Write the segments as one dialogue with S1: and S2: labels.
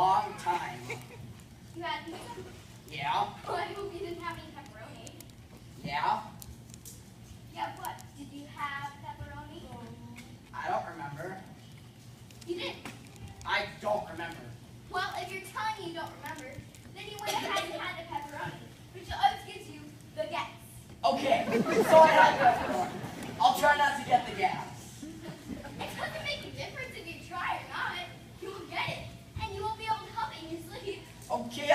S1: long time.
S2: You had pizza?
S1: Yeah?
S2: Oh, I hope you didn't have any pepperoni.
S1: Yeah?
S2: Yeah, what? Did you have pepperoni?
S1: I don't remember.
S2: You didn't.
S1: I don't remember.
S2: Well, if you're telling me you don't remember, then you went ahead and had the pepperoni, which always gives you the gas.
S1: Okay, so I had pepperoni. I'll try not to get the gas.
S2: It doesn't make a difference if you try or not. You will get it, and you won't be able to help it in your sleep.
S1: Okay,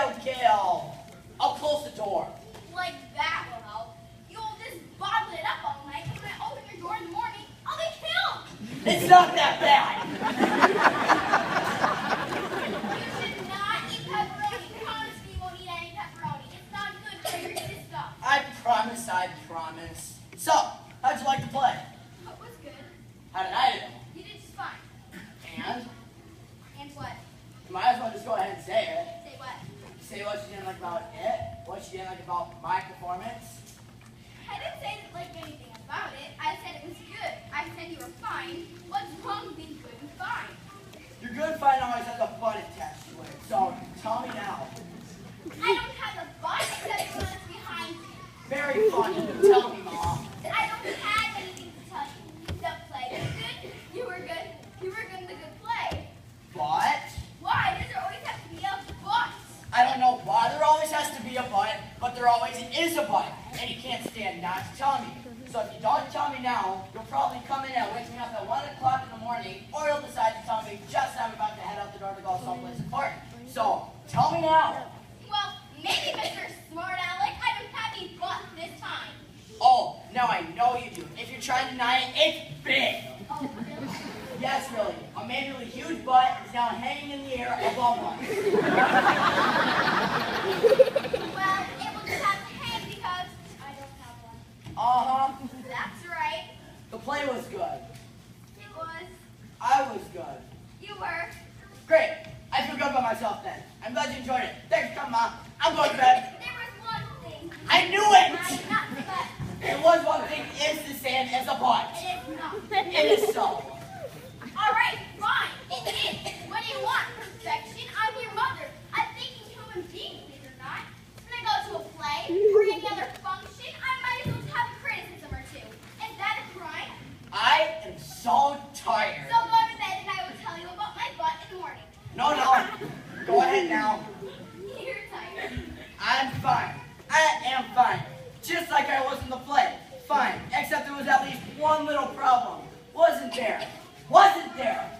S1: I'll close the door.
S2: Like that will help. You'll just bottle it up all night, and when I open your door in the morning, I'll be killed.
S1: It's not that bad.
S2: You should not eat pepperoni. Promise me you won't eat any pepperoni. It's not good for your system.
S1: I promise. So, how'd you like to play?
S2: What was good?
S1: How did I do?
S2: You did just fine.
S1: And?
S2: And what?
S1: You might as well just go ahead and say it.
S2: Say what?
S1: Say what you didn't like about it, what you didn't like about my performance.
S2: I didn't say I didn't like anything about it. I said it was good. I said you were fine. What's wrong with being good and fine?
S1: Your good fine always has a butt attached to it, so tell me now.
S2: I don't have a butt except the one that's behind you.
S1: Very funny. Tell me, Mom.
S2: I don't have anything to tell you. The play was good. You were good. You were good in the good play.
S1: But?
S2: Why does there always have to be a but?
S1: I don't know why there always has to be a but, but there always is a but. And you can't stand not to tell me. So if you don't tell me now, you'll probably come in and wake me up at 1 o'clock in the morning, or you'll decide to tell me just as I'm about to head out the door to go someplace important. So, tell me now.
S2: Well, maybe Mr. Smart Aleck, I don't have a but this time.
S1: Oh, now I know you do. If you're trying to deny it, it's big.
S2: Oh, really?
S1: Yes, really. A majorly huge butt is now hanging in the air above us.
S2: Well, it will just have to hang because I don't have one.
S1: Uh-huh.
S2: That's right.
S1: The play was good.
S2: It was.
S1: I was good.
S2: You were.
S1: Great. I feel good about myself then. I'm glad you enjoyed it. Thanks for coming, Mom. I'm going to bed.
S2: There was one thing.
S1: I knew it!
S2: Nothing but.
S1: It was one thing is the same as a butt.
S2: It is not.
S1: It is so.
S2: All right, fine. It is. What do you want? Perfection? I'm your mother. A thinking human being, believe it or not. When I go to a play or any other function, I might as well have a criticism or two. Is that a crime?
S1: I am so tired.
S2: So go to bed and I will tell you about my butt in the morning.
S1: No. Go ahead now.
S2: You're tired.
S1: I'm fine. I am fine. Just like I was in the play. Fine. Except there was at least one little problem. Wasn't there? Wasn't there?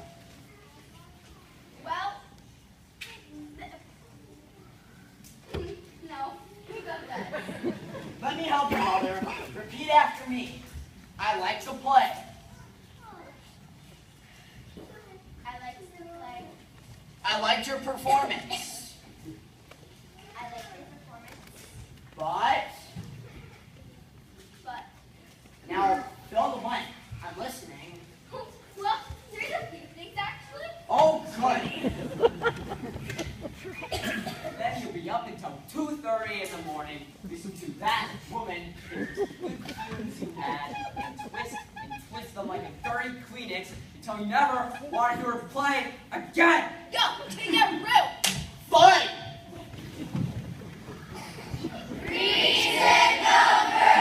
S2: Well, no. You go to bed.
S1: Let me help you, Mother. Repeat after me. I like to play.
S2: I like to play.
S1: I liked your performance.
S2: I like your performance.
S1: But,
S2: But,
S1: now, fill the blank. I'm listening.
S2: well, there's a few things actually.
S1: Oh, goody.
S3: Then you'll be up until 2:30 in the morning, listening to that woman with the tunes you had, and twist them like a dirty Kleenex until you never want to hear her play again.